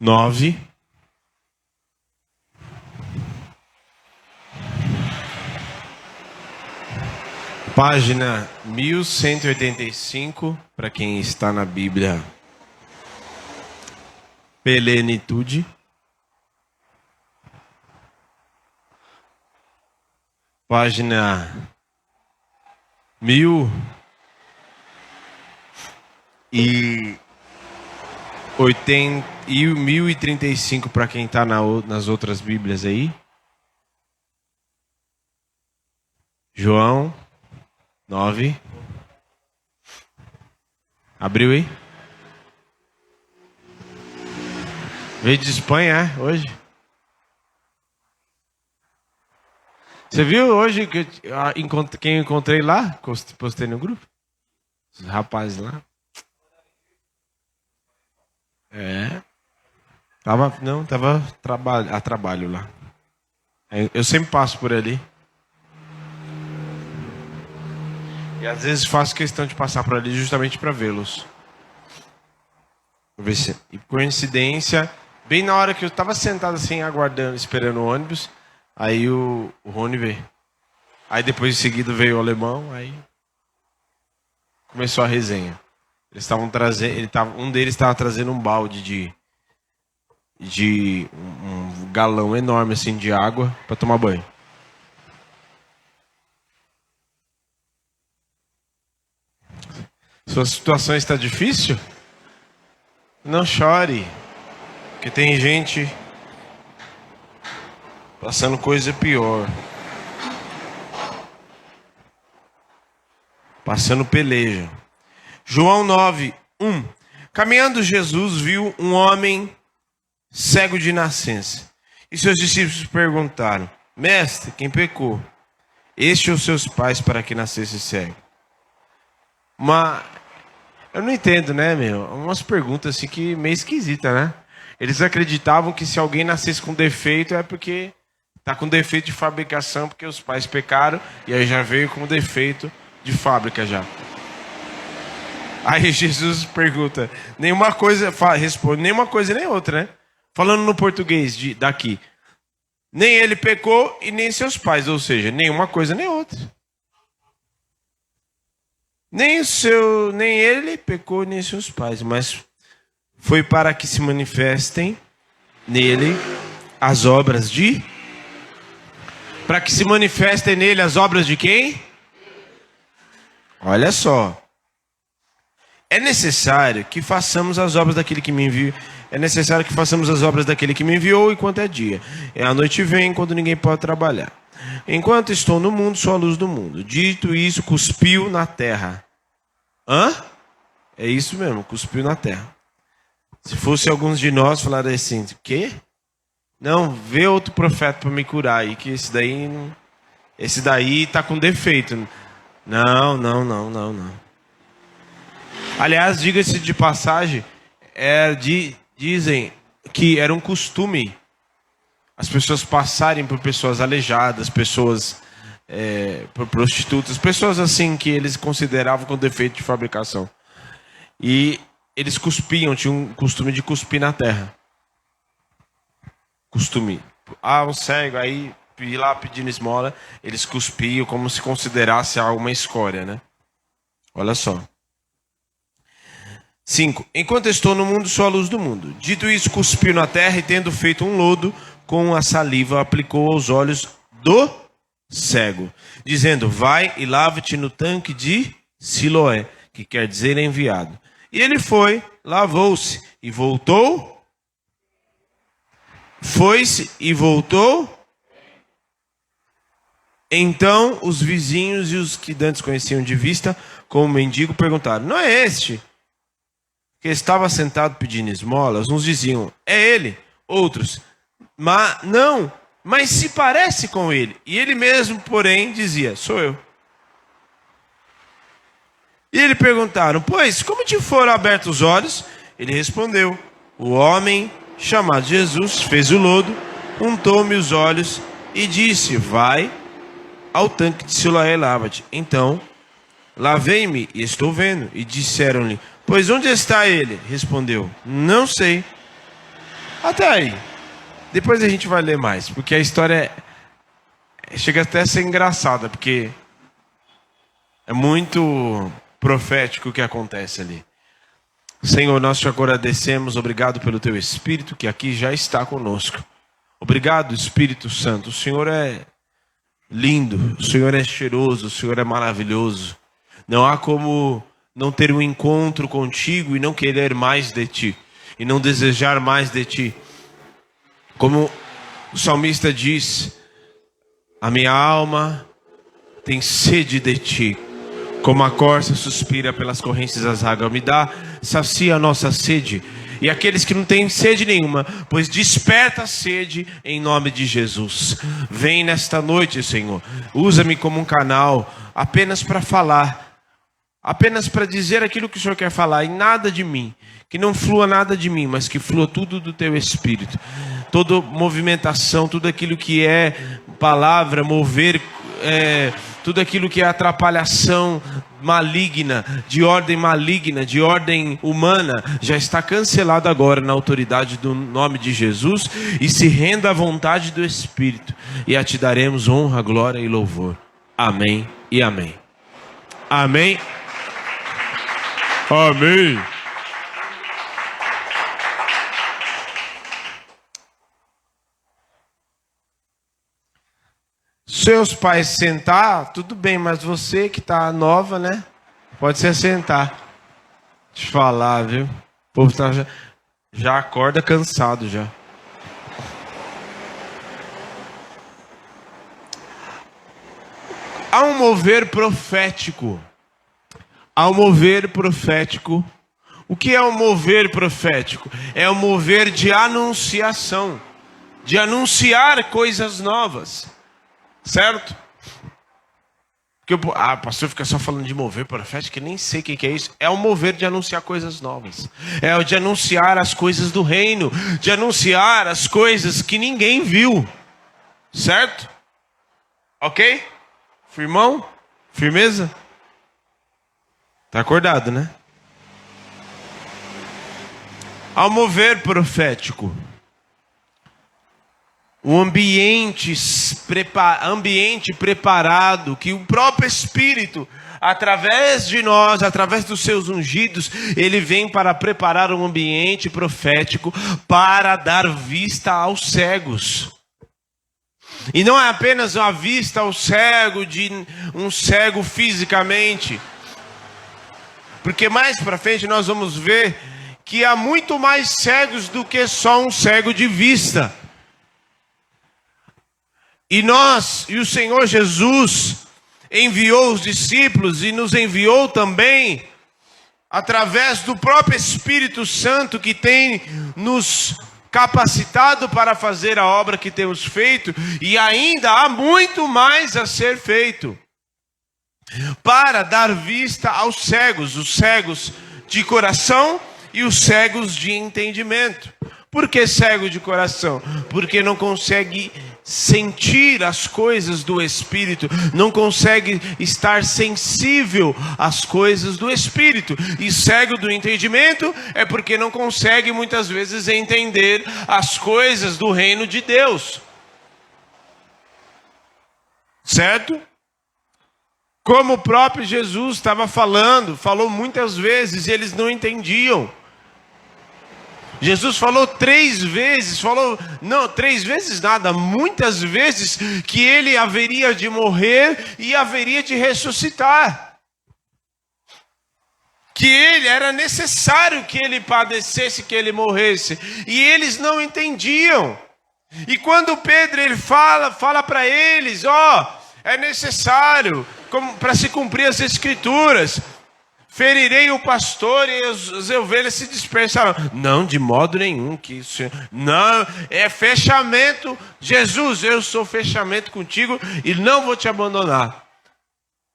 9. Página 1185, para quem está na Bíblia. Plenitude. Página 1035 para quem está nas outras Bíblias aí. João 9. Abriu aí? Veio de Espanha, hoje? Você viu hoje que quem eu encontrei lá? Postei no grupo? Os rapazes lá. Tava a trabalho lá. Eu sempre passo por ali. E às vezes faço questão de passar por ali justamente para vê-los. E coincidência, bem na hora que eu estava sentado assim, aguardando, esperando o ônibus, aí o Rony veio. Aí depois em seguida veio o alemão, aí começou a resenha. Eles estavam trazendo, um deles estava trazendo um balde de um galão enorme assim de água para tomar banho. Sua situação está difícil? Não chore, porque tem gente passando coisa pior. Passando peleja. João 9, 1. Caminhando Jesus viu um homem cego de nascença. E seus discípulos perguntaram: Mestre, quem pecou? Este ou seus pais para que nascesse cego? Eu não entendo, né, meu? Umas perguntas assim que meio esquisita, né? Eles acreditavam que se alguém nascesse com defeito é porque tá com defeito de fabricação, porque os pais pecaram e aí já veio com defeito de fábrica já. Aí Jesus pergunta, responde, nenhuma coisa nem outra, né? Falando no português daqui. Nem ele pecou e nem seus pais, ou seja, nenhuma coisa nem outra. Nem ele pecou, nem seus pais, mas foi para que se manifestem nele as obras de... Para que se manifestem nele as obras de quem? Olha só. É necessário que façamos as obras daquele que me enviou. É necessário que façamos as obras daquele que me enviou enquanto é dia. A noite vem quando ninguém pode trabalhar. Enquanto estou no mundo, sou a luz do mundo. Dito isso, cuspiu na terra. Hã? É isso mesmo, cuspiu na terra. Se fosse alguns de nós falarem assim, o quê? Não, vê outro profeta para me curar aí, que esse daí tá com defeito. Não. Aliás, diga-se de passagem, dizem que era um costume as pessoas passarem por pessoas aleijadas, pessoas por prostitutas, pessoas assim que eles consideravam com defeito de fabricação. E eles cuspiam, tinham um costume de cuspir na terra. Costume. Um cego, aí ir lá pedindo esmola, eles cuspiam como se considerasse uma escória, né? Olha só. 5. Enquanto estou no mundo, sou a luz do mundo. Dito isso, cuspiu na terra e, tendo feito um lodo, com a saliva aplicou aos olhos do cego, dizendo: vai e lava-te no tanque de Siloé, que quer dizer enviado. E ele foi, lavou-se e voltou. Foi-se e voltou. Então os vizinhos e os que dantes conheciam de vista, como mendigo, perguntaram: não é este que estava sentado pedindo esmolas? Uns diziam: é ele. Outros: mas se parece com ele. E ele mesmo, porém, dizia: sou eu. E ele perguntaram: pois, como te foram abertos os olhos? Ele respondeu: o homem chamado Jesus fez o lodo, untou-me os olhos e disse: vai ao tanque de Siloé e lava-te. Então lavei-me e estou vendo. E disseram-lhe: pois onde está ele? Respondeu: não sei. Até aí. Depois a gente vai ler mais, porque a história chega até a ser engraçada, porque é muito profético o que acontece ali. Senhor, nós te agradecemos, obrigado pelo teu Espírito que aqui já está conosco. Obrigado, Espírito Santo. O Senhor é lindo, o Senhor é cheiroso, o Senhor é maravilhoso. Não há como não ter um encontro contigo e não querer mais de ti, e não desejar mais de ti. Como o salmista diz, a minha alma tem sede de ti, como a corça suspira pelas correntes das águas. Me dá, sacia a nossa sede. E aqueles que não têm sede nenhuma, pois desperta a sede em nome de Jesus. Vem nesta noite, Senhor. Usa-me como um canal, apenas para falar. Apenas para dizer aquilo que o Senhor quer falar. E nada de mim. Que não flua nada de mim, mas que flua tudo do teu Espírito. Toda movimentação, tudo aquilo que é palavra, mover... tudo aquilo que é atrapalhação maligna, de ordem humana, já está cancelado agora na autoridade do nome de Jesus, e se renda à vontade do Espírito, e a te daremos honra, glória e louvor. Amém e amém. Amém. Amém. Seus pais sentar, tudo bem, mas você que está nova, né? Pode se assentar. Deixa eu falar, viu? O povo já acorda cansado já. Há um mover profético. Há um mover profético. O que é um mover profético? É um mover de anunciação. De anunciar coisas novas. Certo? Porque o pastor fica só falando de mover profético, que nem sei o que é isso. É o mover de anunciar coisas novas. É o de anunciar as coisas do reino. De anunciar as coisas que ninguém viu. Certo? Ok? Firmão? Firmeza? Tá acordado, né? Ao mover profético, um ambiente preparado, que o próprio Espírito, através de nós, através dos seus ungidos, ele vem para preparar um ambiente profético para dar vista aos cegos. E não é apenas uma vista ao cego, de um cego fisicamente, porque mais para frente nós vamos ver que há muito mais cegos do que só um cego de vista. E o Senhor Jesus enviou os discípulos e nos enviou também através do próprio Espírito Santo, que tem nos capacitado para fazer a obra que temos feito, e ainda há muito mais a ser feito, para dar vista aos cegos, os cegos de coração e os cegos de entendimento. Por que cego de coração? Porque não consegue sentir as coisas do Espírito, não consegue estar sensível às coisas do Espírito. E cego do entendimento é porque não consegue muitas vezes entender as coisas do reino de Deus. Certo? Como o próprio Jesus estava falou muitas vezes e eles não entendiam. Jesus falou 3 vezes, não, 3 vezes nada, muitas vezes, que ele haveria de morrer e haveria de ressuscitar. Que era necessário que ele padecesse, que ele morresse. E eles não entendiam. E quando Pedro ele fala para eles, é necessário, para se cumprir as Escrituras, ferirei o pastor e as ovelhas se dispersarão. Não, de modo nenhum. Não, é fechamento. Jesus, eu sou fechamento contigo e não vou te abandonar.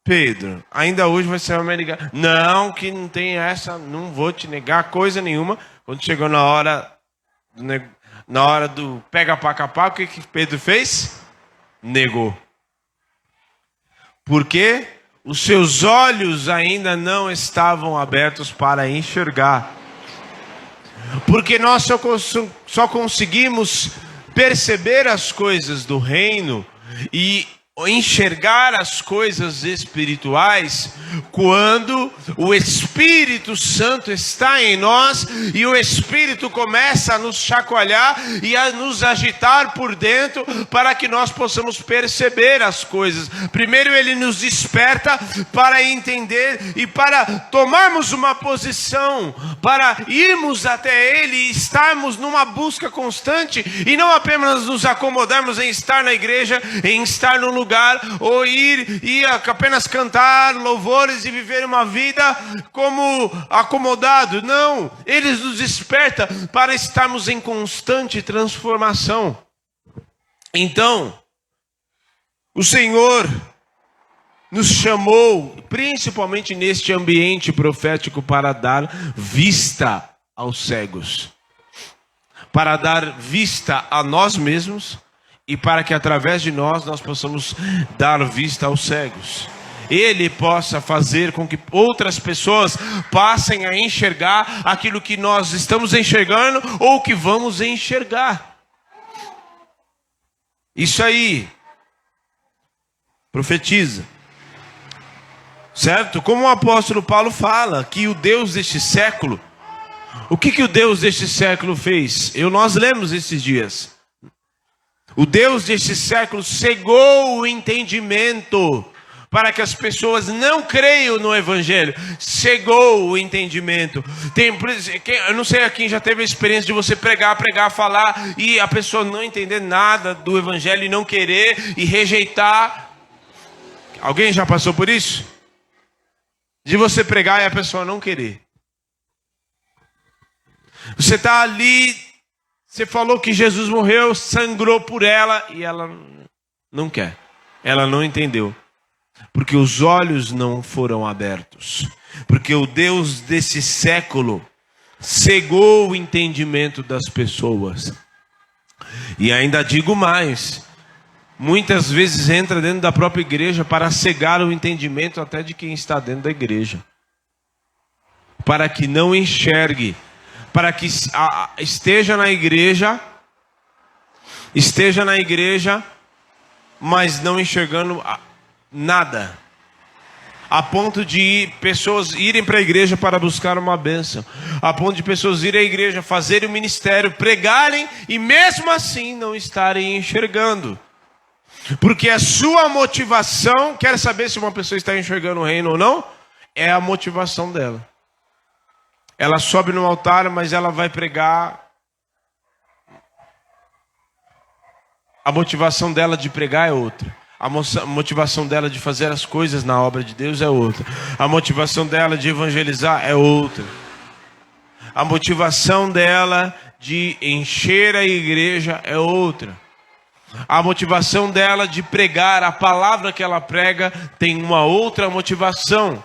Pedro, ainda hoje você vai me negar. Não, que não tem essa, não vou te negar coisa nenhuma. Quando chegou na hora do pega pá, o que Pedro fez? Negou. Por quê? Os seus olhos ainda não estavam abertos para enxergar. Porque nós só conseguimos perceber as coisas do reino e enxergar as coisas espirituais quando o Espírito Santo está em nós e o Espírito começa a nos chacoalhar e a nos agitar por dentro para que nós possamos perceber as coisas. Primeiro ele nos desperta para entender e para tomarmos uma posição, para irmos até ele e estarmos numa busca constante e não apenas nos acomodarmos em estar na igreja, em estar no lugar, ou ir e apenas cantar louvores e viver uma vida como acomodado. Não, ele nos desperta para estarmos em constante transformação. Então, o Senhor nos chamou, principalmente neste ambiente profético, para dar vista aos cegos, para dar vista a nós mesmos e para que através de nós possamos dar vista aos cegos. Ele possa fazer com que outras pessoas passem a enxergar aquilo que nós estamos enxergando ou que vamos enxergar. Isso aí, profetiza. Certo? Como o apóstolo Paulo fala, que o Deus deste século, o que o Deus deste século fez? Nós lemos esses dias. O Deus deste século cegou o entendimento para que as pessoas não creiam no Evangelho. Cegou o entendimento. Eu não sei a quem já teve a experiência de você pregar, falar e a pessoa não entender nada do Evangelho e não querer e rejeitar. Alguém já passou por isso? De você pregar e a pessoa não querer. Você está ali, você falou que Jesus morreu, sangrou por ela e ela não quer. Ela não entendeu. Porque os olhos não foram abertos. Porque o Deus desse século cegou o entendimento das pessoas. E ainda digo mais. Muitas vezes entra dentro da própria igreja para cegar o entendimento até de quem está dentro da igreja. Para que não enxergue. Para que esteja na igreja, mas não enxergando nada. A ponto de pessoas irem para a igreja para buscar uma bênção. A ponto de pessoas irem à igreja, fazerem o ministério, pregarem e mesmo assim não estarem enxergando. Porque a sua motivação, quer saber se uma pessoa está enxergando o reino ou não? É a motivação dela. Ela sobe no altar, mas ela vai pregar. A motivação dela de pregar é outra. A motivação dela de fazer as coisas na obra de Deus é outra. A motivação dela de evangelizar é outra. A motivação dela de encher a igreja é outra. A motivação dela de pregar, a palavra que ela prega tem uma outra motivação.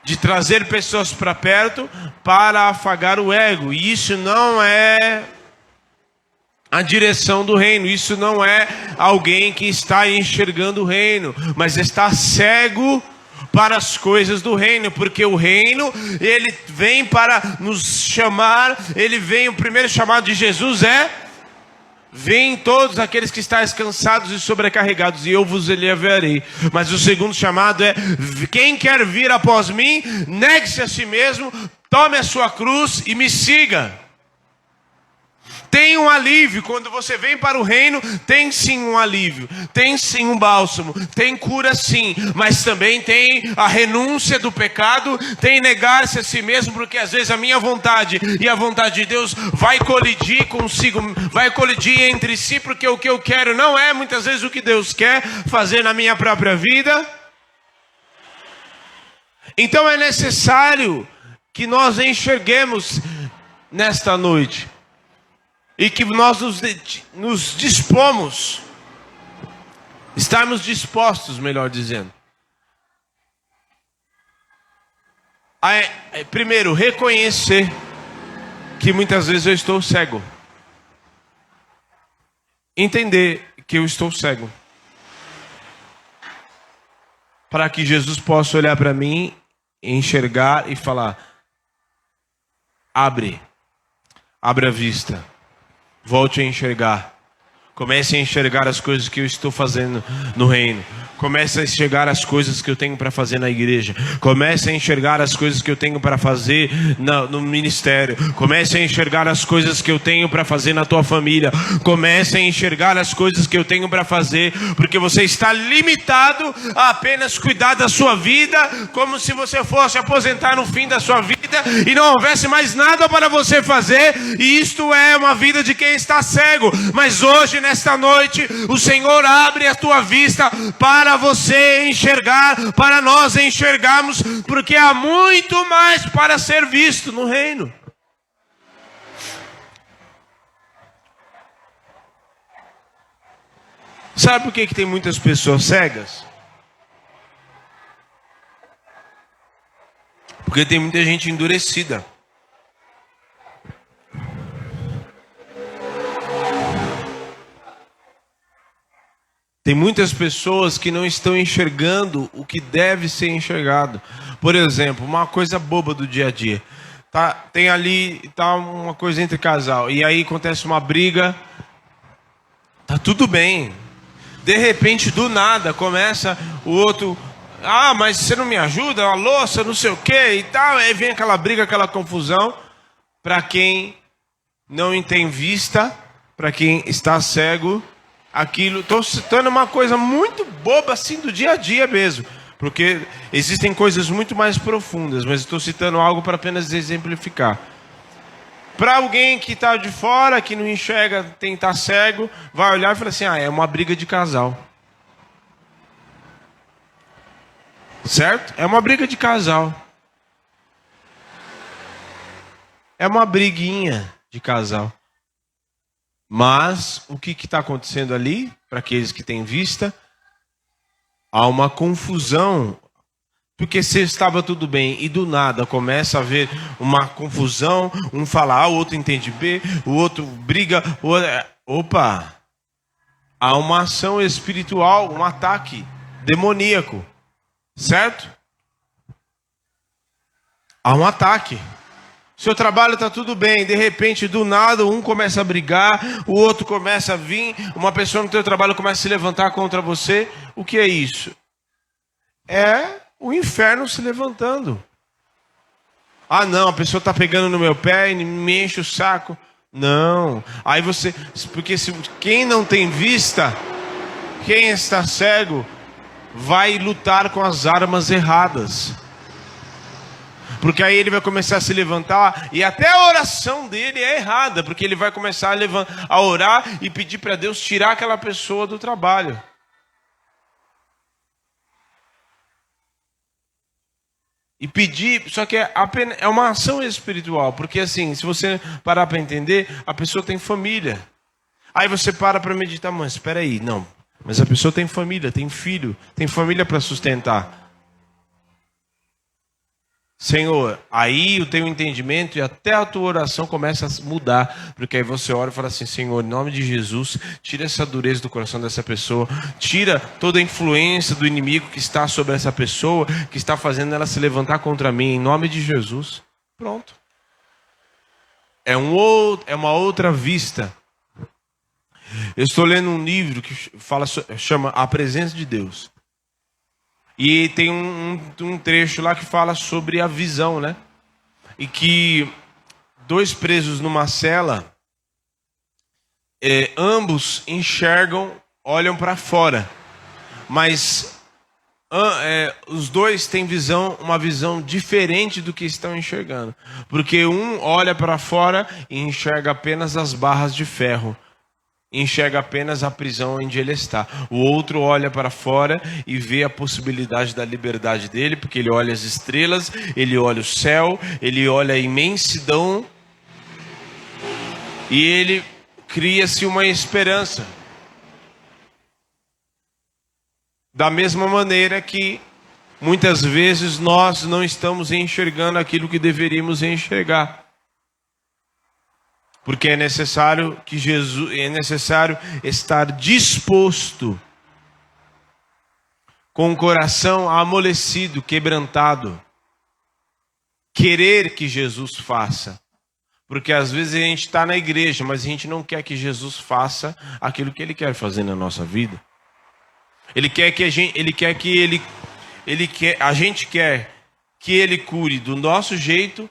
De trazer pessoas para perto para afagar o ego. E isso não é a direção do reino. Isso não é alguém que está enxergando o reino, mas está cego para as coisas do reino. Porque o reino, ele vem para nos chamar. O primeiro chamado de Jesus é: vêm todos aqueles que estáis cansados e sobrecarregados, e eu vos aliviarei. Mas o segundo chamado é: quem quer vir após mim, negue-se a si mesmo, tome a sua cruz e me siga. Tem um alívio, quando você vem para o reino, tem sim um alívio, tem sim um bálsamo, tem cura sim, mas também tem a renúncia do pecado, tem negar-se a si mesmo, porque às vezes a minha vontade e a vontade de Deus vai colidir consigo, vai colidir entre si, porque o que eu quero não é muitas vezes o que Deus quer fazer na minha própria vida. Então é necessário que nós enxerguemos nesta noite. E que nós nos dispomos, estarmos dispostos, melhor dizendo, a primeiro reconhecer que muitas vezes eu estou cego. Entender que eu estou cego. Para que Jesus possa olhar para mim, enxergar e falar: abre Abra a vista. Volte a enxergar. Comece a enxergar as coisas que eu estou fazendo no reino. Comece a enxergar as coisas que eu tenho para fazer na igreja. Comece a enxergar as coisas que eu tenho para fazer no ministério. Comece a enxergar as coisas que eu tenho para fazer na tua família. Comece a enxergar as coisas que eu tenho para fazer, porque você está limitado a apenas cuidar da sua vida, como se você fosse aposentar no fim da sua vida e não houvesse mais nada para você fazer. E isto é uma vida de quem está cego. Mas hoje, nesta noite, o Senhor abre a tua vista para você enxergar, para nós enxergarmos, porque há muito mais para ser visto no reino. Sabe por que tem muitas pessoas cegas? Porque tem muita gente endurecida. Tem muitas pessoas que não estão enxergando o que deve ser enxergado. Por exemplo, uma coisa boba do dia a dia. Tem ali uma coisa entre casal. E aí acontece uma briga. Tá tudo bem. De repente, do nada, começa o outro... Ah, mas você não me ajuda? A louça, não sei o quê e tal. Aí vem aquela briga, aquela confusão. Para quem não tem vista, para quem está cego... Aquilo, estou citando uma coisa muito boba assim do dia a dia mesmo, porque existem coisas muito mais profundas, mas estou citando algo para apenas exemplificar. Para alguém que está de fora, que não enxerga, tem que estar cego, vai olhar e falar assim: é uma briga de casal. Certo? É uma briga de casal. É uma briguinha de casal. Mas o que está acontecendo ali, para aqueles que têm vista? Há uma confusão. Porque se estava tudo bem e do nada começa a haver uma confusão, um fala A, o outro entende B, o outro briga, opa! Há uma ação espiritual, um ataque demoníaco. Certo? Há um ataque. Seu trabalho está tudo bem, de repente, do nada, um começa a brigar, o outro começa a vir, uma pessoa no teu trabalho começa a se levantar contra você. O que é isso? É o inferno se levantando. Ah, não, a pessoa está pegando no meu pé e me enche o saco. Não. Aí você... Porque quem não tem vista, quem está cego, vai lutar com as armas erradas. Porque aí ele vai começar a se levantar e até a oração dele é errada, porque ele vai começar a orar e pedir para Deus tirar aquela pessoa do trabalho. E pedir, só que é uma ação espiritual, porque assim, se você parar para entender, a pessoa tem família. Aí você para meditar, mas espera aí, não, mas a pessoa tem família, tem filho, tem família para sustentar. Senhor, aí o teu entendimento e até a tua oração começa a mudar, porque aí você ora e fala assim: Senhor, em nome de Jesus, tira essa dureza do coração dessa pessoa, tira toda a influência do inimigo que está sobre essa pessoa, que está fazendo ela se levantar contra mim, em nome de Jesus. Pronto. É uma outra vista. Eu estou lendo um livro que chama A Presença de Deus. E tem um trecho lá que fala sobre a visão, né? E que dois presos numa cela, ambos enxergam, olham para fora. Mas os dois têm uma visão diferente do que estão enxergando. Porque um olha para fora e enxerga apenas as barras de ferro. Enxerga apenas a prisão onde ele está. O outro olha para fora e vê a possibilidade da liberdade dele, porque ele olha as estrelas, ele olha o céu, ele olha a imensidão e ele cria-se uma esperança. Da mesma maneira que muitas vezes nós não estamos enxergando aquilo que deveríamos enxergar. Porque é necessário estar disposto, com o coração amolecido, quebrantado, querer que Jesus faça. Porque às vezes a gente está na igreja, mas a gente não quer que Jesus faça aquilo que Ele quer fazer na nossa vida. A gente quer que Ele cure do nosso jeito,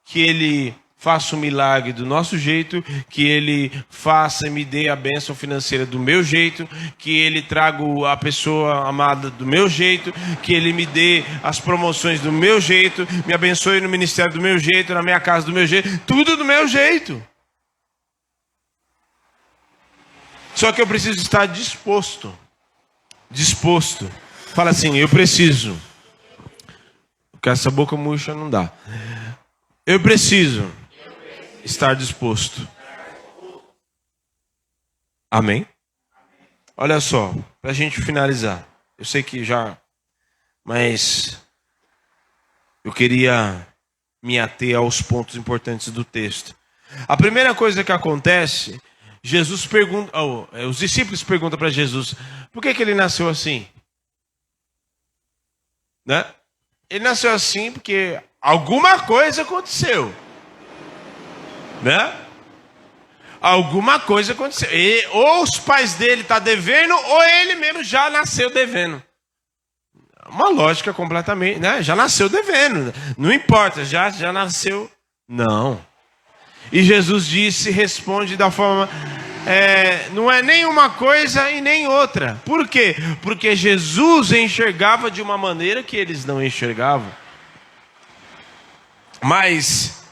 que Ele faça um milagre do nosso jeito, que Ele faça e me dê a bênção financeira do meu jeito, que Ele traga a pessoa amada do meu jeito, que Ele me dê as promoções do meu jeito, me abençoe no ministério do meu jeito, na minha casa do meu jeito, tudo do meu jeito. Só que eu preciso estar disposto. Fala assim, eu preciso. Porque essa boca murcha não dá. Eu preciso estar disposto. Amém? Olha só, para a gente finalizar. Eu sei que já, mas eu queria me ater aos pontos importantes do texto. A primeira coisa que acontece, Jesus pergunta, os discípulos perguntam para Jesus, por que ele nasceu assim? Né? Ele nasceu assim porque alguma coisa aconteceu. Né? Alguma coisa aconteceu. Ou os pais dele estão devendo, ou ele mesmo já nasceu devendo. Uma lógica completamente, né? Já nasceu devendo. Não importa, já nasceu. Não. E Jesus responde da forma, não é nem uma coisa e nem outra. Por quê? Porque Jesus enxergava de uma maneira que eles não enxergavam. Mas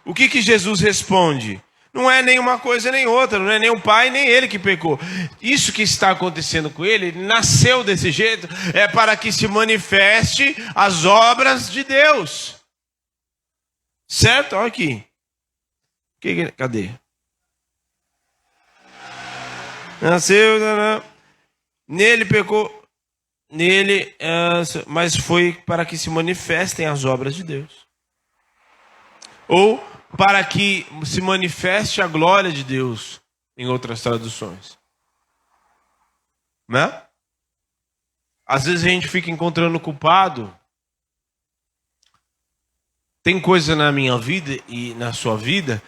o que Jesus responde? Não é nem uma coisa nem outra, não é nem o pai nem ele que pecou. Isso que está acontecendo com ele nasceu desse jeito, é para que se manifeste as obras de Deus. Certo? Olha aqui. Cadê? Nasceu, nele pecou, mas foi para que se manifestem as obras de Deus. Ou para que se manifeste a glória de Deus, em outras traduções. Né? Às vezes a gente fica encontrando culpado. Tem coisa na minha vida e na sua vida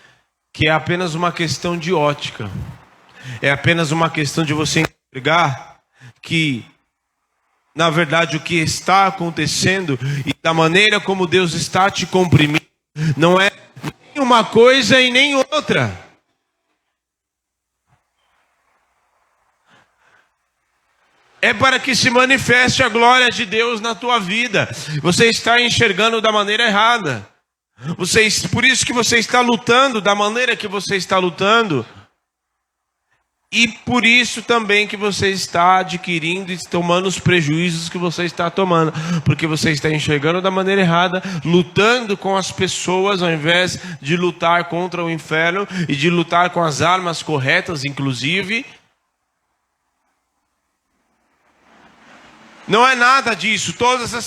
que é apenas uma questão de ótica. É apenas uma questão de você enxergar que, na verdade, o que está acontecendo e da maneira como Deus está te comprimindo não é nem uma coisa e nem outra. É para que se manifeste a glória de Deus na tua vida. Você está enxergando da maneira errada. Por isso que você está lutando da maneira que você está lutando. E por isso também que você está adquirindo e tomando os prejuízos que você está tomando. Porque você está enxergando da maneira errada, lutando com as pessoas ao invés de lutar contra o inferno e de lutar com as armas corretas, inclusive. Não é nada disso.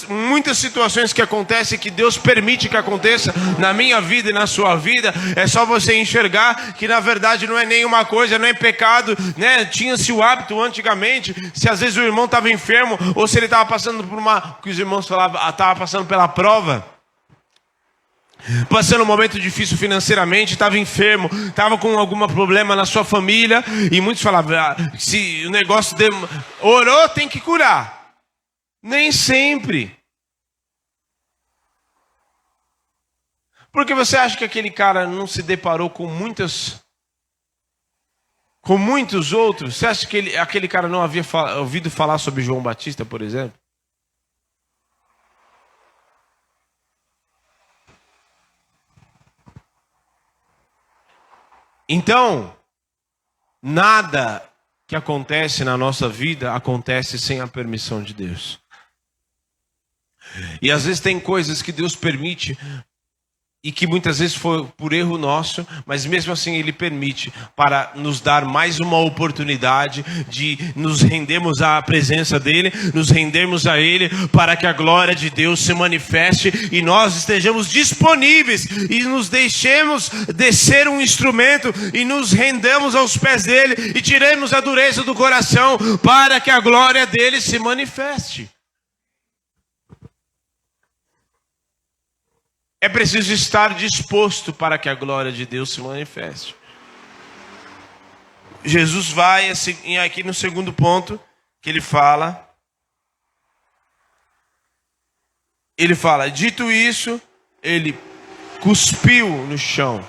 Muitas situações que acontecem, que Deus permite que aconteça na minha vida e na sua vida, é só você enxergar que na verdade não é nenhuma coisa, não é pecado, né? Tinha-se o hábito antigamente, se às vezes o irmão estava enfermo, ou se ele estava passando por que os irmãos falavam, estava passando pela prova, passando um momento difícil financeiramente, estava enfermo, estava com algum problema na sua família, e muitos falavam, se o negócio orou, tem que curar. Nem sempre. Porque você acha que aquele cara não se deparou com muitos outros? Você acha que aquele cara não havia ouvido falar sobre João Batista, por exemplo? Então, nada que acontece na nossa vida acontece sem a permissão de Deus. E às vezes tem coisas que Deus permite e que muitas vezes foi por erro nosso, mas mesmo assim Ele permite para nos dar mais uma oportunidade de nos rendermos à presença dEle, nos rendermos a Ele, para que a glória de Deus se manifeste e nós estejamos disponíveis e nos deixemos de ser um instrumento e nos rendamos aos pés dEle e tiremos a dureza do coração para que a glória dEle se manifeste. É preciso estar disposto para que a glória de Deus se manifeste. Jesus vai aqui no segundo ponto que ele fala. Ele fala, dito isso, ele cuspiu no chão.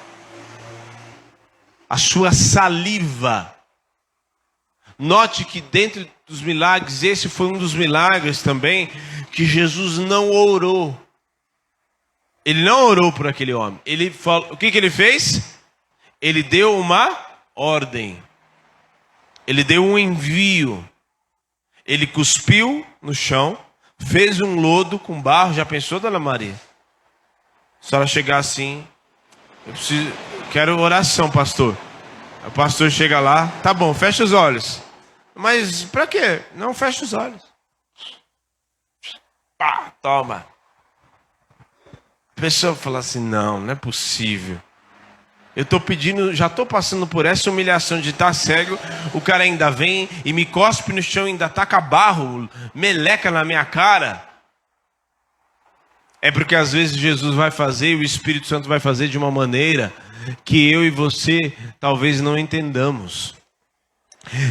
A sua saliva. Note que dentro dos milagres, esse foi um dos milagres também, que Jesus não orou. Ele não orou por aquele homem. Ele falou, o que ele fez? Ele deu uma ordem. Ele deu um envio. Ele cuspiu no chão, fez um lodo com barro. Já pensou, dona Maria? Se ela chegar assim, quero oração, pastor. O pastor chega lá, tá bom, fecha os olhos. Mas para quê? Não, fecha os olhos. Pá, toma. A pessoa fala assim, não é possível. Eu estou pedindo, já estou passando por essa humilhação de estar cego. O cara ainda vem e me cospe no chão, ainda taca barro, meleca na minha cara. É porque às vezes Jesus vai fazer e o Espírito Santo vai fazer de uma maneira que eu e você talvez não entendamos.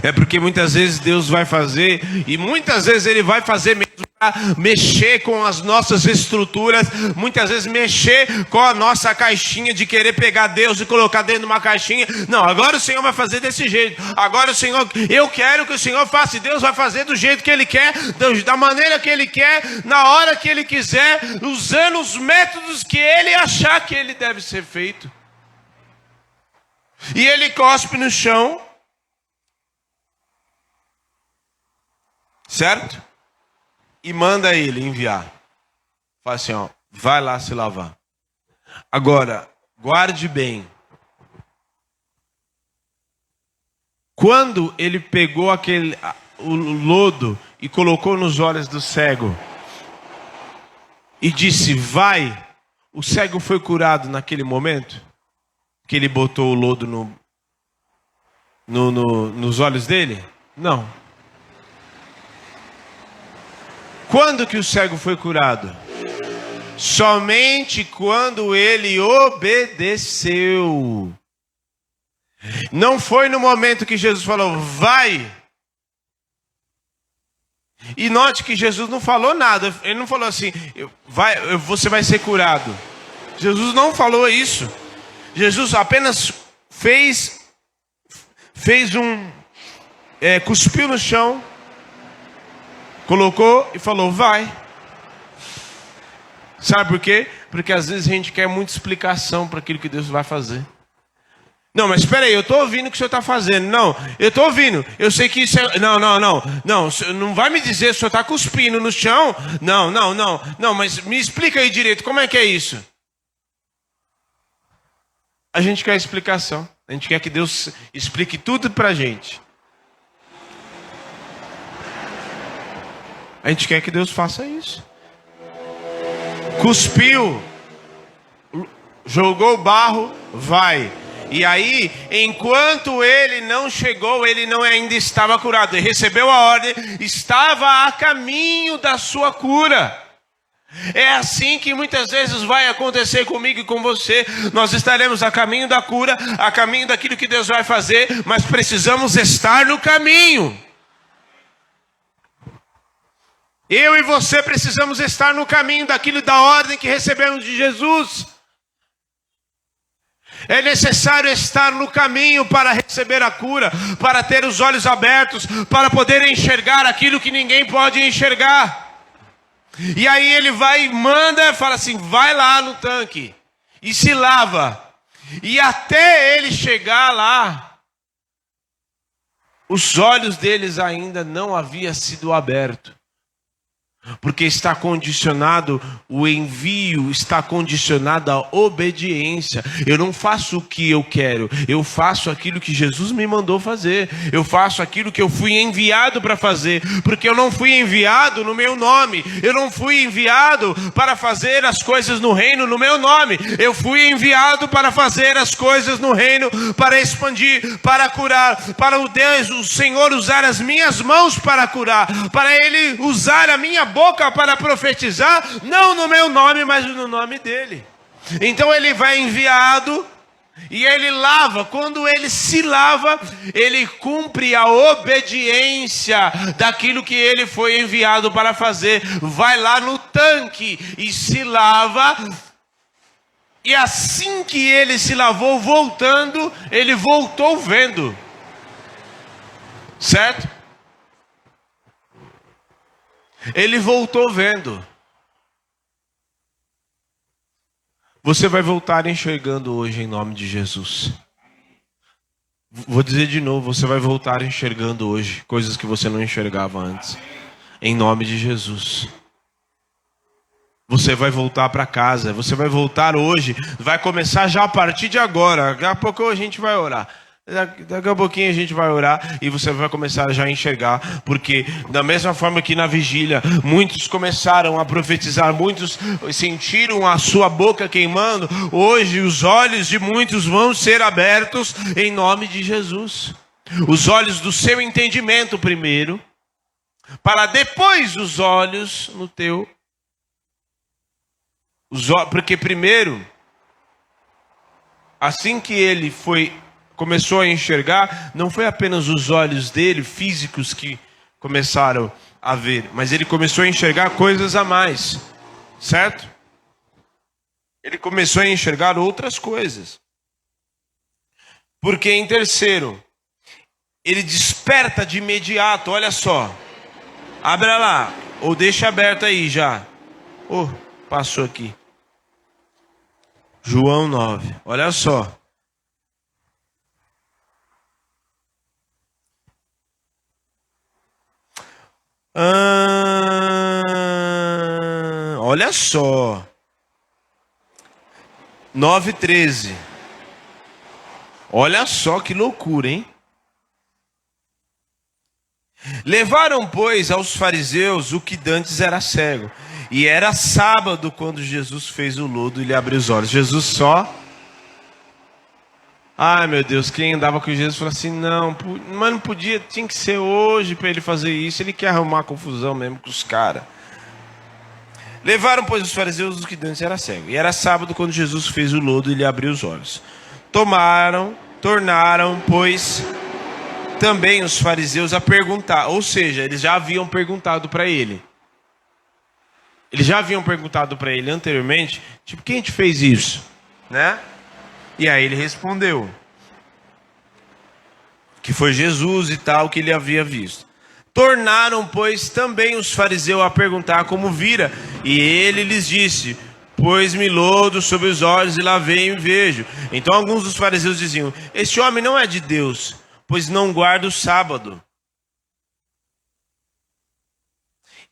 É porque muitas vezes Deus vai fazer, e muitas vezes Ele vai fazer mesmo para mexer com as nossas estruturas, muitas vezes mexer com a nossa caixinha de querer pegar Deus e colocar dentro de uma caixinha. Não, agora o Senhor vai fazer desse jeito. Agora o Senhor, eu quero que o Senhor faça, e Deus vai fazer do jeito que Ele quer, da maneira que Ele quer, na hora que Ele quiser, usando os métodos que Ele achar que Ele deve ser feito. E Ele cospe no chão. Certo? E manda ele enviar. Fala assim, ó, vai lá se lavar. Agora, guarde bem. Quando ele pegou o lodo e colocou nos olhos do cego e disse, vai, o cego foi curado naquele momento? Que ele botou o lodo nos olhos dele? Não. Quando que o cego foi curado? Somente quando ele obedeceu. Não foi no momento que Jesus falou, vai. E note que Jesus não falou nada. Ele não falou assim, você vai ser curado. Jesus não falou isso. Jesus apenas fez cuspiu no chão. Colocou e falou, vai. Sabe por quê? Porque às vezes a gente quer muita explicação para aquilo que Deus vai fazer. Não, mas espera aí, eu estou ouvindo o que o senhor está fazendo. Não, eu estou ouvindo. Eu sei que isso é... Não, não vai me dizer que o senhor está cuspindo no chão. Não, mas me explica aí direito, como é que é isso? A gente quer explicação. A gente quer que Deus explique tudo para a gente. A gente quer que Deus faça isso. Cuspiu, jogou barro, vai. E aí, enquanto ele não chegou, ele não ainda estava curado. Ele recebeu a ordem, estava a caminho da sua cura. É assim que muitas vezes vai acontecer comigo e com você. Nós estaremos a caminho da cura, a caminho daquilo que Deus vai fazer, mas precisamos estar no caminho. Eu e você precisamos estar no caminho daquilo da ordem que recebemos de Jesus. É necessário estar no caminho para receber a cura, para ter os olhos abertos, para poder enxergar aquilo que ninguém pode enxergar. E aí ele vai e manda, fala assim, vai lá no tanque e se lava. E até ele chegar lá, os olhos deles ainda não haviam sido abertos. Porque está condicionado, o envio está condicionado à obediência. Eu não faço o que eu quero, eu faço aquilo que Jesus me mandou fazer. Eu faço aquilo que eu fui enviado para fazer. Porque eu não fui enviado no meu nome. Eu não fui enviado para fazer as coisas no reino no meu nome. Eu fui enviado para fazer as coisas no reino, para expandir, para curar, para o Senhor usar as minhas mãos para curar, para Ele usar a minha boca para profetizar, não no meu nome, mas no nome dele. Então ele vai enviado e ele lava. Quando ele se lava, ele cumpre a obediência daquilo que ele foi enviado para fazer. Vai lá no tanque e se lava. E assim que ele se lavou, voltando, ele voltou vendo. Certo? Ele voltou vendo. Você vai voltar enxergando hoje em nome de Jesus. Vou dizer de novo, você vai voltar enxergando hoje coisas que você não enxergava antes. Em nome de Jesus. Você vai voltar para casa, você vai voltar hoje, vai começar já a partir de agora. Daqui a pouco a gente vai orar. Daqui a pouquinho a gente vai orar e você vai começar já a enxergar, porque da mesma forma que na vigília muitos começaram a profetizar, muitos sentiram a sua boca queimando, hoje os olhos de muitos vão ser abertos em nome de Jesus. Os olhos do seu entendimento primeiro, para depois os olhos no teu. Porque primeiro, assim que ele começou a enxergar, não foi apenas os olhos dele, físicos, que começaram a ver, mas ele começou a enxergar coisas a mais, certo? Ele começou a enxergar outras coisas. Porque em terceiro, ele desperta de imediato, olha só. Abra lá, ou deixa aberto aí já. Passou aqui. João 9, olha só. Olha só. 9:13. Olha só que loucura, hein? Levaram, pois, aos fariseus o que dantes era cego. E era sábado quando Jesus fez o lodo e lhe abriu os olhos. Jesus só... Ai, meu Deus, quem andava com Jesus falou assim, não, mas não podia, tinha que ser hoje para ele fazer isso. Ele quer arrumar confusão mesmo com os caras. Levaram, pois, os fariseus os que dantes era cego. E era sábado quando Jesus fez o lodo e lhe abriu os olhos. Tornaram, pois, também os fariseus a perguntar. Ou seja, eles já haviam perguntado para ele. Eles já haviam perguntado para ele anteriormente, tipo, quem te fez isso? Né? E aí ele respondeu que foi Jesus e tal, que ele havia visto. Tornaram, pois, também os fariseus a perguntar como vira. E ele lhes disse, pôs-me lodo sobre os olhos e lavei e vejo. Então alguns dos fariseus diziam, este homem não é de Deus, pois não guarda o sábado.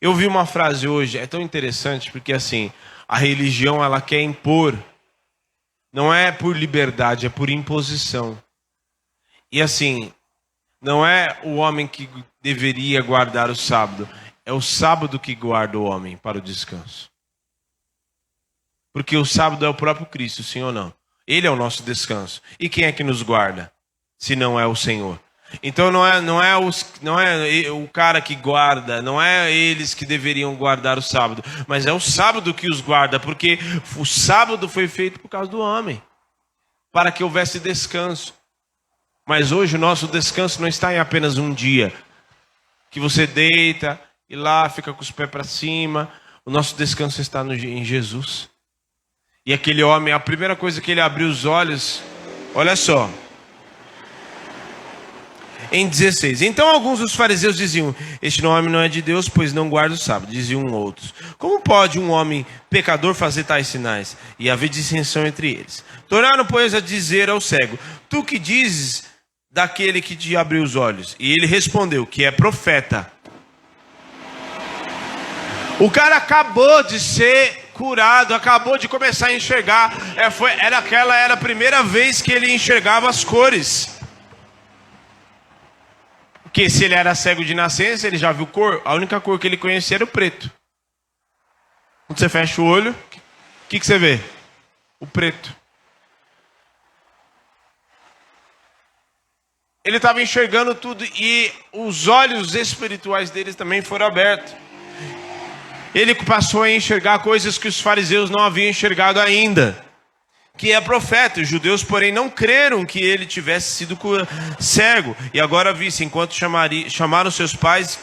Eu vi uma frase hoje, é tão interessante, porque assim, a religião ela quer impor, não é por liberdade, é por imposição. E assim, não é o homem que deveria guardar o sábado, é o sábado que guarda o homem para o descanso. Porque o sábado é o próprio Cristo, sim ou não? Ele é o nosso descanso. E quem é que nos guarda, se não é o Senhor? Então não é o cara que guarda, não é eles que deveriam guardar o sábado, mas é o sábado que os guarda, porque o sábado foi feito por causa do homem, para que houvesse descanso. Mas hoje o nosso descanso não está em apenas um dia, que você deita e lá fica com os pés para cima. O nosso descanso está em Jesus. E aquele homem, a primeira coisa que ele abriu os olhos, olha só. Em 16. Então alguns dos fariseus diziam, este homem não é de Deus, pois não guarda o sábado. Diziam outros, como pode um homem pecador fazer tais sinais? E haver dissensão entre eles. Tornaram, pois, a dizer ao cego, tu que dizes daquele que te abriu os olhos? E ele respondeu, que é profeta. O cara acabou de ser curado, acabou de começar a enxergar. Era a primeira vez que ele enxergava as cores. Porque se ele era cego de nascença, ele já viu cor. A única cor que ele conhecia era o preto. Quando você fecha o olho, o que você vê? O preto. Ele estava enxergando tudo e os olhos espirituais dele também foram abertos. Ele passou a enxergar coisas que os fariseus não haviam enxergado ainda. que é profeta. Os judeus, porém, não creram que ele tivesse sido cego, e agora visse, enquanto chamaram seus pais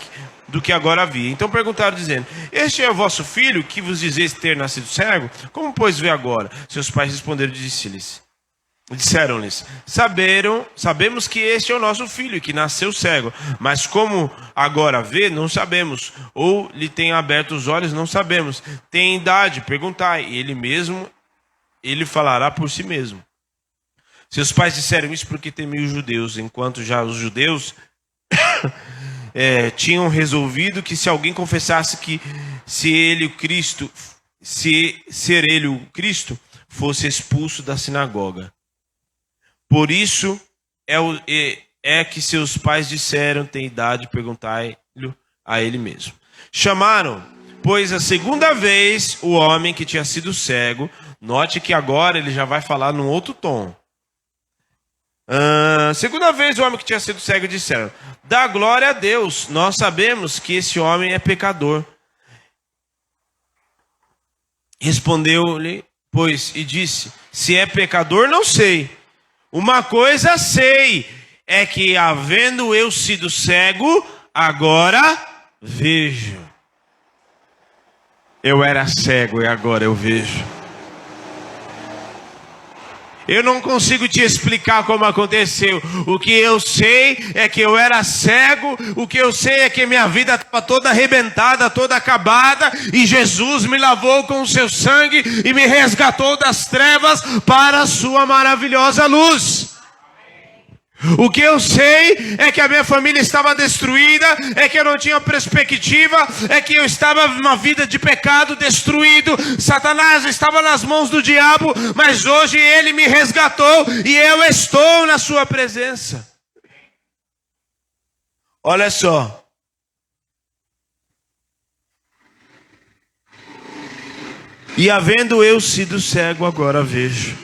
do que agora havia. Então perguntaram, dizendo: este é o vosso filho, que vos dizeis ter nascido cego? Como, pois, vê agora? Seus pais responderam e disseram-lhes: sabemos que este é o nosso filho, que nasceu cego, mas como agora vê, não sabemos, ou lhe tem aberto os olhos, não sabemos. Tem idade, perguntai, e ele falará por si mesmo. Seus pais disseram isso porque temiam os judeus, enquanto já os judeus tinham resolvido que se alguém confessasse que ser ele o Cristo, fosse expulso da sinagoga. Por isso é que seus pais disseram: tem idade, perguntai-lhe a ele mesmo. Chamaram, pois, a segunda vez o homem que tinha sido cego. Note que agora ele já vai falar num outro tom. Segunda vez o homem que tinha sido cego disseram: dá glória a Deus, nós sabemos que esse homem é pecador. Respondeu-lhe, pois, e disse: se é pecador, não sei. Uma coisa sei, é que havendo eu sido cego, agora vejo. Eu era cego e agora eu vejo. Eu não consigo te explicar como aconteceu. O que eu sei é que eu era cego. O que eu sei é que minha vida estava toda arrebentada, toda acabada. E Jesus me lavou com o seu sangue e me resgatou das trevas para a sua maravilhosa luz. O que eu sei é que a minha família estava destruída, é que eu não tinha perspectiva, é que eu estava numa vida de pecado, destruído. Satanás estava nas mãos do diabo, mas hoje ele me resgatou e eu estou na sua presença. Olha só. E havendo eu sido cego, agora vejo.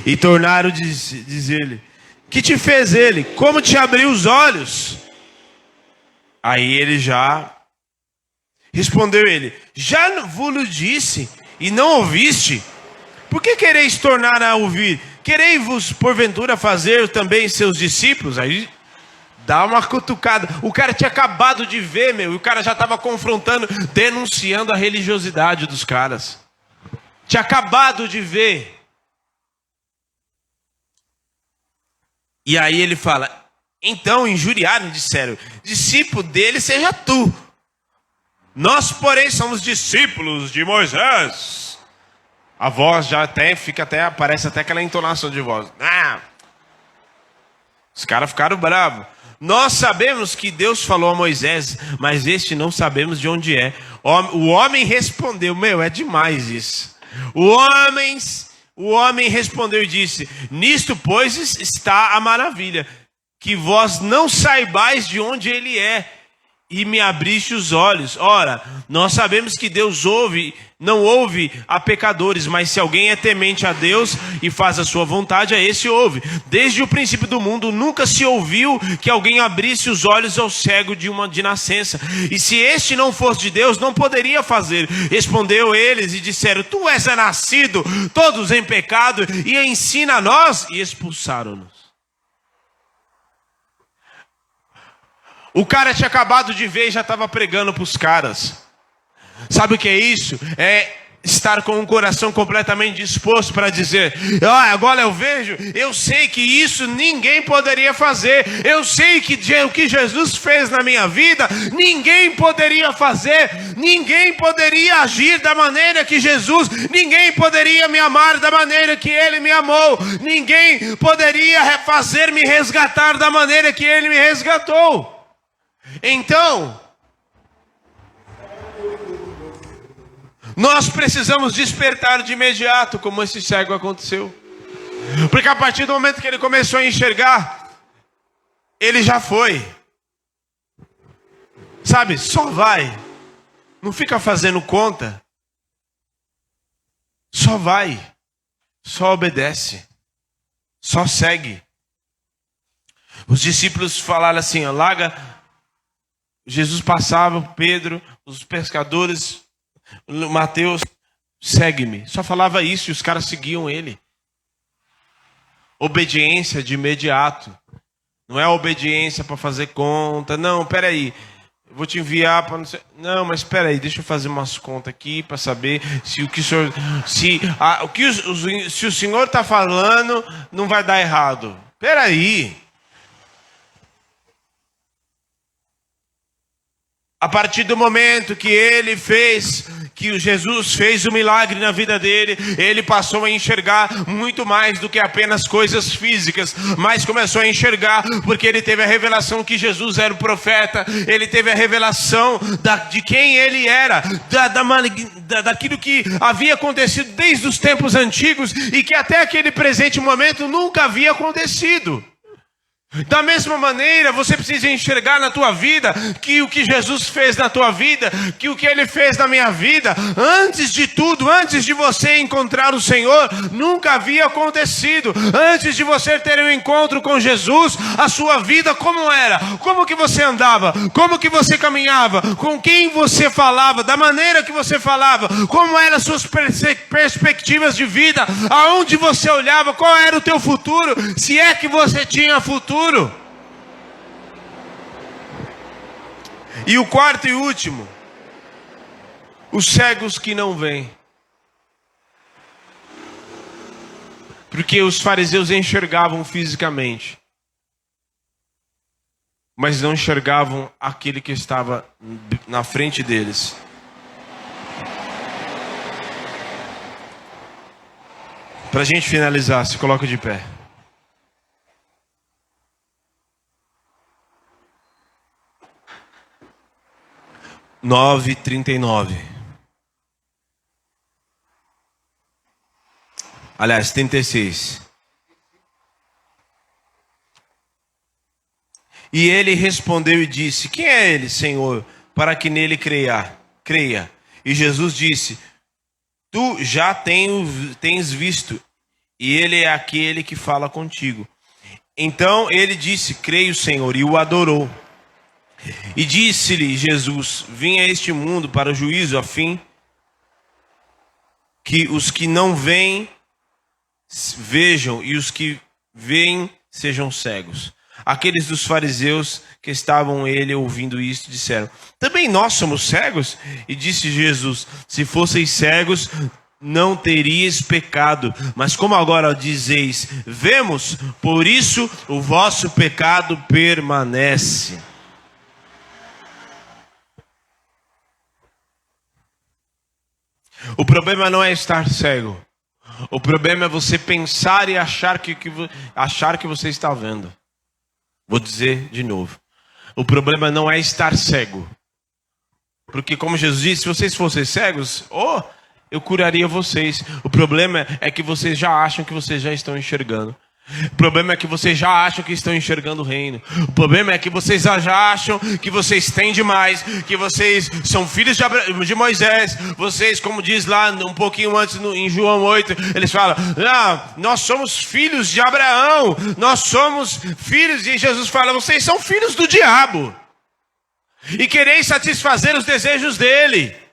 E tornaram dizer-lhe: que te fez ele? Como te abriu os olhos? Aí ele respondeu ele: já vos disse e não ouviste? Por que quereis tornar a ouvir? Quereis-vos porventura fazer também seus discípulos? Aí dá uma cutucada. O cara tinha acabado de ver, e o cara já estava confrontando, denunciando a religiosidade dos caras. Tinha acabado de ver. E aí ele fala: então injuriaram e disseram: discípulo dele seja tu. Nós, porém, somos discípulos de Moisés. A voz já aparece até aquela entonação de voz. Os caras ficaram bravos. Nós sabemos que Deus falou a Moisés, mas este não sabemos de onde é. O homem respondeu: é demais isso. O homem respondeu e disse: nisto, pois, está a maravilha, que vós não saibais de onde ele é, e me abriste os olhos. Ora, nós sabemos que Deus não ouve a pecadores, mas se alguém é temente a Deus e faz a sua vontade, a esse ouve. Desde o princípio do mundo nunca se ouviu que alguém abrisse os olhos ao cego de nascença. E se este não fosse de Deus, não poderia fazer. Respondeu eles e disseram: tu és nascido, todos em pecado, e ensina a nós. E expulsaram-nos. O cara tinha acabado de ver e já estava pregando para os caras. Sabe o que é isso? É estar com o coração completamente disposto para dizer: agora eu vejo, eu sei que isso ninguém poderia fazer. Eu sei que o que Jesus fez na minha vida, ninguém poderia fazer. Ninguém poderia agir da maneira que Jesus, ninguém poderia me amar da maneira que Ele me amou. Ninguém poderia fazer-me resgatar da maneira que Ele me resgatou. Então, nós precisamos despertar de imediato, como esse cego aconteceu. Porque a partir do momento que ele começou a enxergar, ele já foi. Sabe, só vai. Não fica fazendo conta. Só vai. Só obedece. Só segue. Os discípulos falaram assim: larga. Jesus passava, Pedro, os pescadores, Mateus, segue-me. Só falava isso e os caras seguiam ele. obediência de imediato. Não é obediência para fazer conta. Não, peraí. Eu vou te enviar para não sei. Não, mas espera aí, deixa eu fazer umas contas aqui para saber se o que o senhor, se o senhor está falando não vai dar errado. Espera aí. A partir do momento que que Jesus fez o milagre na vida dele, ele passou a enxergar muito mais do que apenas coisas físicas, mas começou a enxergar porque ele teve a revelação que Jesus era o profeta, ele teve a revelação de quem ele era, daquilo que havia acontecido desde os tempos antigos e que até aquele presente momento nunca havia acontecido. Da mesma maneira, você precisa enxergar na tua vida que o que Jesus fez na tua vida, que o que Ele fez na minha vida, antes de tudo, antes de você encontrar o Senhor, nunca havia acontecido. Antes de você ter um encontro com Jesus, a sua vida como era? Como que você andava? Como que você caminhava? Com quem você falava? Da maneira que você falava? Como eram as suas perspectivas de vida? Aonde você olhava? Qual era o teu futuro? Se é que você tinha futuro. E o quarto e último, os cegos que não veem. Porque os fariseus enxergavam fisicamente, mas não enxergavam aquele que estava na frente deles. Para a gente finalizar, se coloca de pé. Nove 39. Aliás, 36. E ele respondeu e disse: quem é ele, Senhor, para que nele creia? E Jesus disse: tu já tens visto, e ele é aquele que fala contigo. Então ele disse: creio, Senhor, e o adorou. E disse-lhe Jesus: vim a este mundo para o juízo, a fim que os que não veem vejam e os que veem sejam cegos. Aqueles dos fariseus que estavam ele ouvindo isto disseram: também nós somos cegos? E disse Jesus: se fosseis cegos, não teríeis pecado, mas como agora dizeis, vemos, por isso o vosso pecado permanece. O problema não é estar cego. O problema é você pensar e achar que você está vendo. Vou dizer de novo. O problema não é estar cego. Porque como Jesus disse, se vocês fossem cegos, eu curaria vocês. O problema é que vocês já acham que vocês já estão enxergando. O problema é que vocês já acham que estão enxergando o reino. O problema é que vocês já acham que vocês têm demais, que vocês são filhos de Moisés. Vocês, como diz lá um pouquinho antes em João 8, eles falam: nós somos filhos de Abraão, nós somos filhos, e Jesus fala: vocês são filhos do diabo e quereis satisfazer os desejos dele.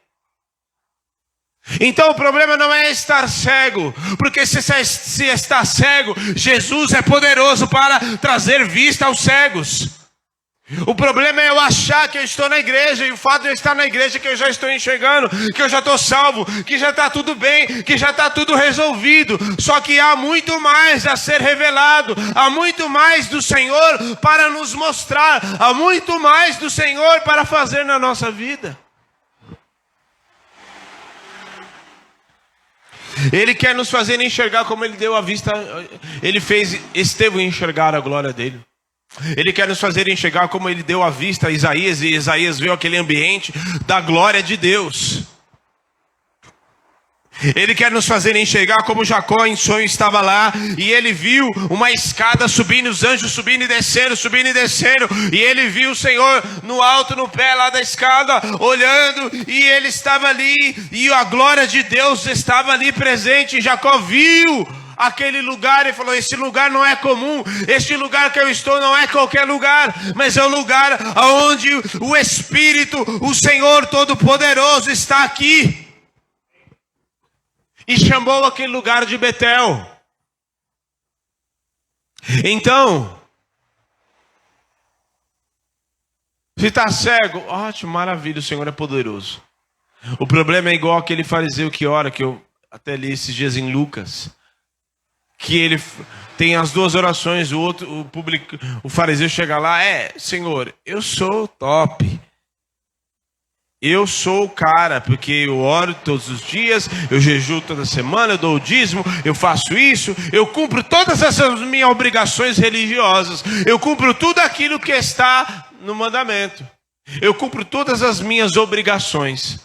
Então o problema não é estar cego, porque se está cego, Jesus é poderoso para trazer vista aos cegos. O problema é eu achar que eu estou na igreja, e o fato de eu estar na igreja que eu já estou enxergando, que eu já estou salvo, que já está tudo bem, que já está tudo resolvido. Só que há muito mais a ser revelado, há muito mais do Senhor para nos mostrar, há muito mais do Senhor para fazer na nossa vida. Ele quer nos fazer enxergar como Ele deu a vista. Ele fez Estevão enxergar a glória dele. Ele quer nos fazer enxergar como Ele deu a vista a Isaías. E Isaías viu aquele ambiente da glória de Deus. Ele quer nos fazer enxergar como Jacó em sonho estava lá, e ele viu uma escada subindo, os anjos subindo e descendo, e ele viu o Senhor no alto, no pé lá da escada, olhando, e ele estava ali, e a glória de Deus estava ali presente. E Jacó viu aquele lugar e falou: esse lugar não é comum, este lugar que eu estou não é qualquer lugar, mas é o lugar onde o Espírito, o Senhor Todo-Poderoso está aqui. E chamou aquele lugar de Betel. Então, se está cego, ótimo, maravilha, o Senhor é poderoso. O problema é igual aquele fariseu que ora, que eu até li esses dias em Lucas, que ele tem as duas orações, o fariseu chega lá, Senhor, eu sou top. Eu sou o cara, porque eu oro todos os dias, eu jejuo toda semana, eu dou o dízimo, eu faço isso, eu cumpro todas essas minhas obrigações religiosas, eu cumpro tudo aquilo que está no mandamento, eu cumpro todas as minhas obrigações.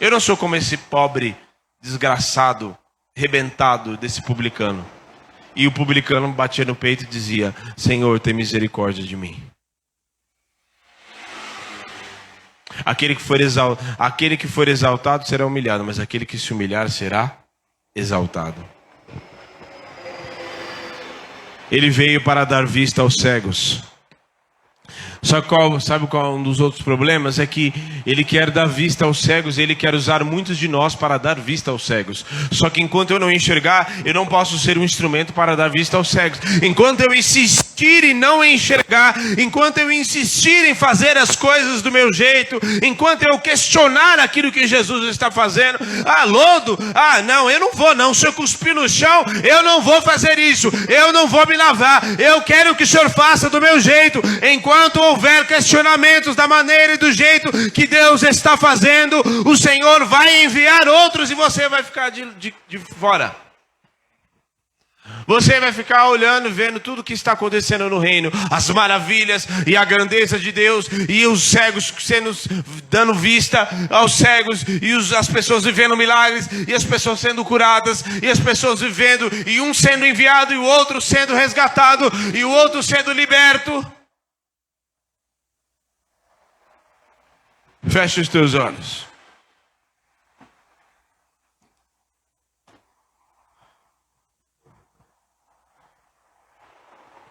Eu não sou como esse pobre, desgraçado, rebentado desse publicano. E o publicano batia no peito e dizia: Senhor, tem misericórdia de mim. Aquele que for exaltado será humilhado, mas aquele que se humilhar será exaltado. Ele veio para dar vista aos cegos. Sabe qual é um dos outros problemas? É que ele quer dar vista aos cegos, ele quer usar muitos de nós para dar vista aos cegos. Só que enquanto eu não enxergar, eu não posso ser um instrumento para dar vista aos cegos. Enquanto eu insistir em não enxergar, enquanto eu insistir em fazer as coisas do meu jeito, enquanto eu questionar aquilo que Jesus está fazendo, lodo, não, eu não vou não, se eu cuspir no chão, eu não vou fazer isso, eu não vou me lavar, eu quero que o Senhor faça do meu jeito. Enquanto houver questionamentos da maneira e do jeito que Deus está fazendo, o Senhor vai enviar outros e você vai ficar de fora. Você vai ficar olhando, vendo tudo que está acontecendo no reino, as maravilhas e a grandeza de Deus, e os cegos dando vista aos cegos, e as pessoas vivendo milagres, e as pessoas sendo curadas, e as pessoas vivendo, e um sendo enviado, e o outro sendo resgatado, e o outro sendo liberto. Feche os teus olhos.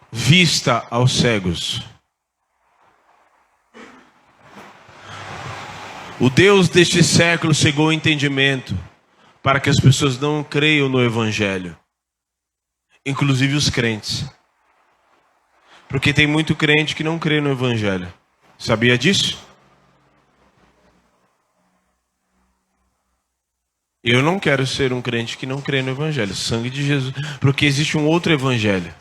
Vista aos cegos. O Deus deste século cegou o entendimento para que as pessoas não creiam no Evangelho, inclusive os crentes, porque tem muito crente que não crê no Evangelho. Sabia disso? Eu não quero ser um crente que não crê no Evangelho, sangue de Jesus, porque existe um outro Evangelho.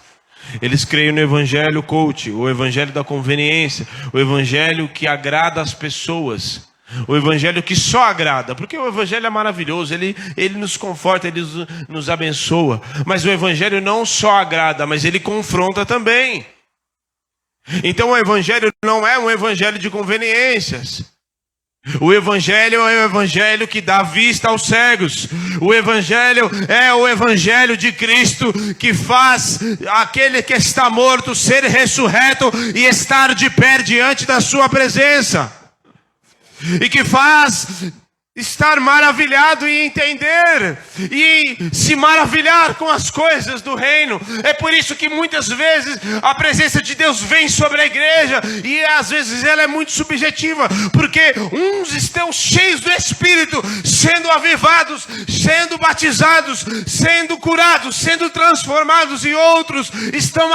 Eles creem no Evangelho coach, o Evangelho da conveniência, o Evangelho que agrada as pessoas, o Evangelho que só agrada, porque o Evangelho é maravilhoso, ele nos conforta, ele nos abençoa, mas o Evangelho não só agrada, mas ele confronta também. Então o Evangelho não é um Evangelho de conveniências. O Evangelho é o Evangelho que dá vista aos cegos. O Evangelho é o Evangelho de Cristo que faz aquele que está morto ser ressurreto e estar de pé diante da sua presença. E que faz estar maravilhado e entender e se maravilhar com as coisas do reino. É por isso que muitas vezes a presença de Deus vem sobre a igreja e às vezes ela é muito subjetiva, porque uns estão cheios do Espírito, sendo avivados, sendo batizados, sendo curados, sendo transformados, e outros estão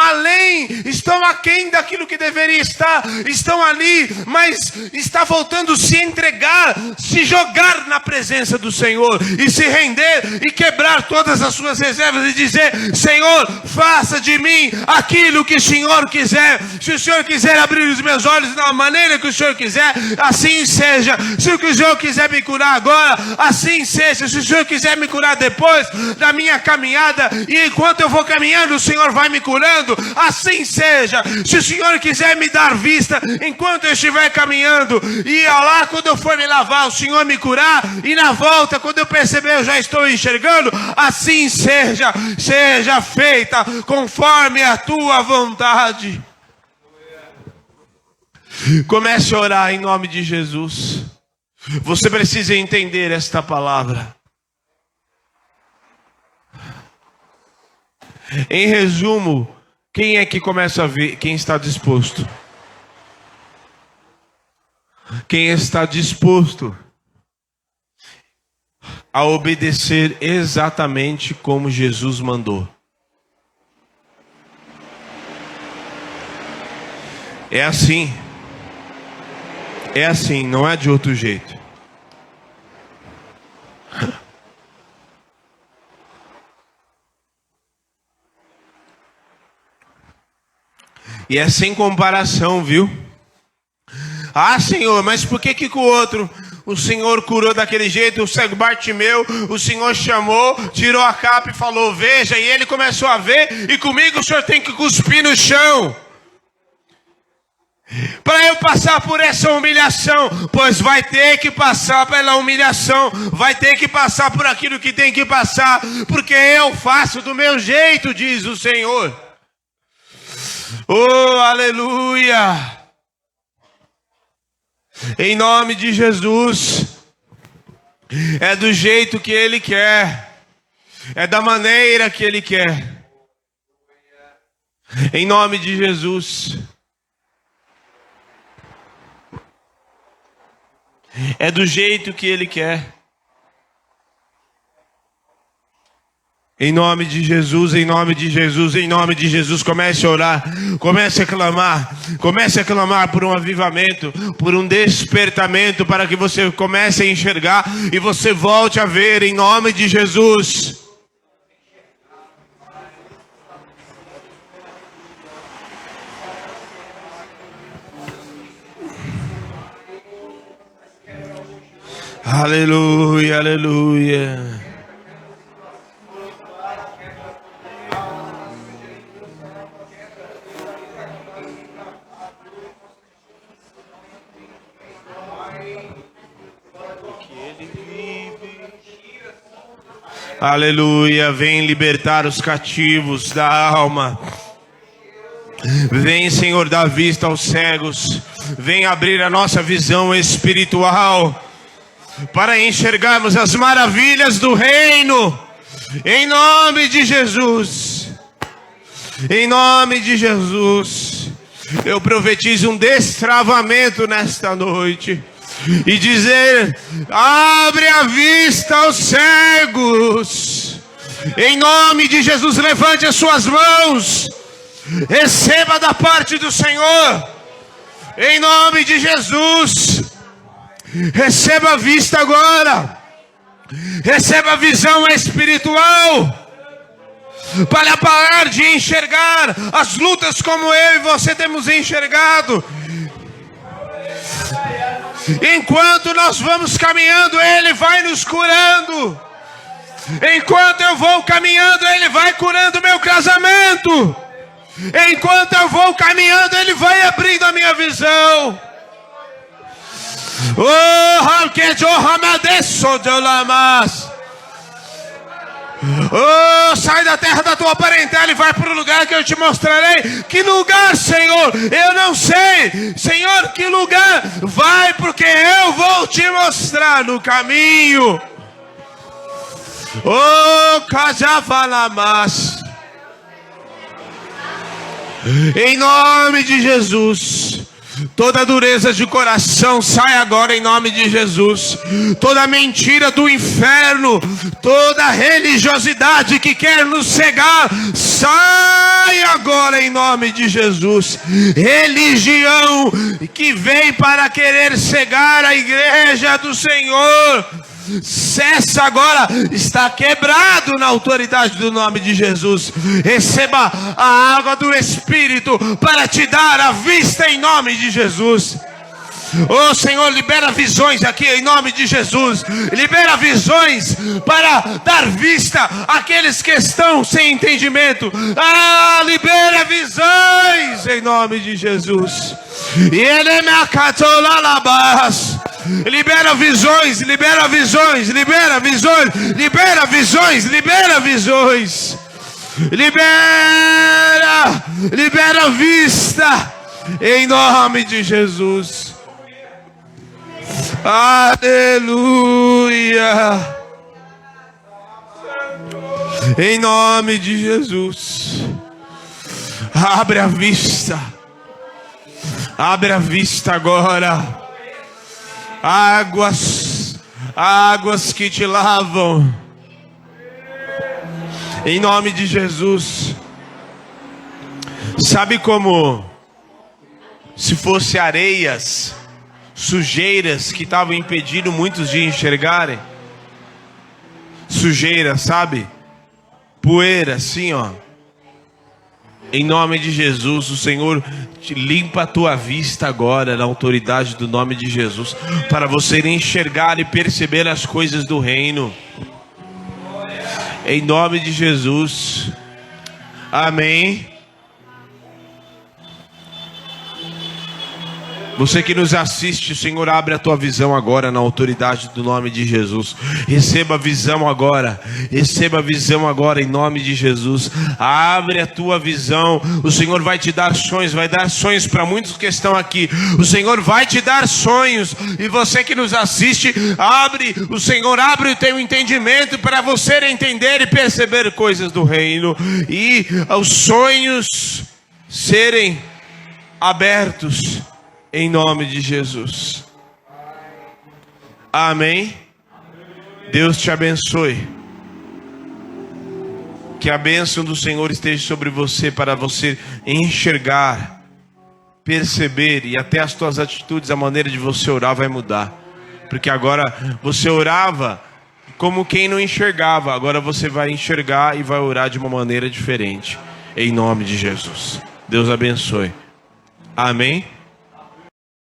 aquém daquilo que deveria estar, estão ali, mas está voltando a se entregar, se jogar na presença do Senhor e se render e quebrar todas as suas reservas e dizer: Senhor, faça de mim aquilo que o Senhor quiser. Se o Senhor quiser abrir os meus olhos da maneira que o Senhor quiser, assim seja. Se o Senhor quiser me curar agora, assim seja. Se o Senhor quiser me curar depois da minha caminhada, e enquanto eu vou caminhando o Senhor vai me curando, assim seja. Se o Senhor quiser me dar vista enquanto eu estiver caminhando, e lá quando eu for me lavar o Senhor me curar, e na volta quando eu perceber eu já estou enxergando, assim seja. Seja feita conforme a tua vontade. Comece a orar em nome de Jesus. Você precisa entender esta palavra. Em resumo, quem é que começa a ver? Quem está disposto. Quem está disposto a obedecer exatamente como Jesus mandou. É assim. É assim, não é de outro jeito. E é sem comparação, viu? Ah, Senhor, mas por que com o outro o Senhor curou daquele jeito, o cego Bartimeu, o Senhor chamou, tirou a capa e falou, veja, e ele começou a ver, e comigo o Senhor tem que cuspir no chão. Para eu passar por essa humilhação, pois vai ter que passar pela humilhação, vai ter que passar por aquilo que tem que passar, porque eu faço do meu jeito, diz o Senhor. Oh, aleluia! Em nome de Jesus, é do jeito que Ele quer, é da maneira que Ele quer. Em nome de Jesus. É do jeito que Ele quer. Em nome de Jesus, em nome de Jesus, em nome de Jesus, comece a orar, comece a clamar por um avivamento, por um despertamento, para que você comece a enxergar e você volte a ver, em nome de Jesus. Aleluia, aleluia. Aleluia, vem libertar os cativos da alma. Vem, Senhor, dar vista aos cegos. Vem abrir a nossa visão espiritual para enxergarmos as maravilhas do reino. Em nome de Jesus. Em nome de Jesus. Eu profetizo um destravamento nesta noite. E dizer, abre a vista aos cegos. Em nome de Jesus, levante as suas mãos. Receba da parte do Senhor. Em nome de Jesus. Receba a vista agora. Receba a visão espiritual. Para parar de enxergar as lutas como eu e você temos enxergado. Enquanto nós vamos caminhando, Ele vai nos curando. Enquanto eu vou caminhando, Ele vai curando meu casamento. Enquanto eu vou caminhando, Ele vai abrindo a minha visão. Oh, sai da terra da tua parentela e vai para o lugar que eu te mostrarei. Que lugar, Senhor? Eu não sei. Senhor, que lugar? Vai, porque eu vou te mostrar no caminho. Oh, Cajavalamas. Em nome de Jesus. Toda dureza de coração sai agora em nome de Jesus. Toda mentira do inferno, toda religiosidade que quer nos cegar, sai agora em nome de Jesus. Religião que vem para querer cegar a igreja do Senhor, cessa agora, está quebrado na autoridade do nome de Jesus. Receba a água do Espírito para te dar a vista em nome de Jesus. Oh Senhor, libera visões aqui em nome de Jesus. Libera visões para dar vista àqueles que estão sem entendimento. Libera visões em nome de Jesus. E ele me acatolalabas. Libera visões, libera visões, libera visões, libera visões, libera visões. Libera vista em nome de Jesus. Aleluia. Em nome de Jesus. Abre a vista. Abre a vista agora. Águas que te lavam. Em nome de Jesus. Sabe como Se fosse areias, sujeiras que estavam impedindo muitos de enxergarem. Sujeira, sabe? Poeira, assim, ó. Em nome de Jesus, o Senhor te limpa a tua vista agora, na autoridade do nome de Jesus, para você enxergar e perceber as coisas do reino. Em nome de Jesus. Amém. Você que nos assiste, o Senhor abre a tua visão agora na autoridade do nome de Jesus. Receba a visão agora. Receba a visão agora em nome de Jesus. Abre a tua visão. O Senhor vai te dar sonhos. Vai dar sonhos para muitos que estão aqui. O Senhor vai te dar sonhos. E você que nos assiste, o Senhor abre o teu entendimento para você entender e perceber coisas do reino. E os sonhos serem abertos. Em nome de Jesus. Amém. Deus te abençoe. Que a bênção do Senhor esteja sobre você, para você enxergar, perceber, e até as tuas atitudes, a maneira de você orar vai mudar. Porque agora você orava como quem não enxergava. Agora você vai enxergar e vai orar de uma maneira diferente. Em nome de Jesus. Deus abençoe. Amém.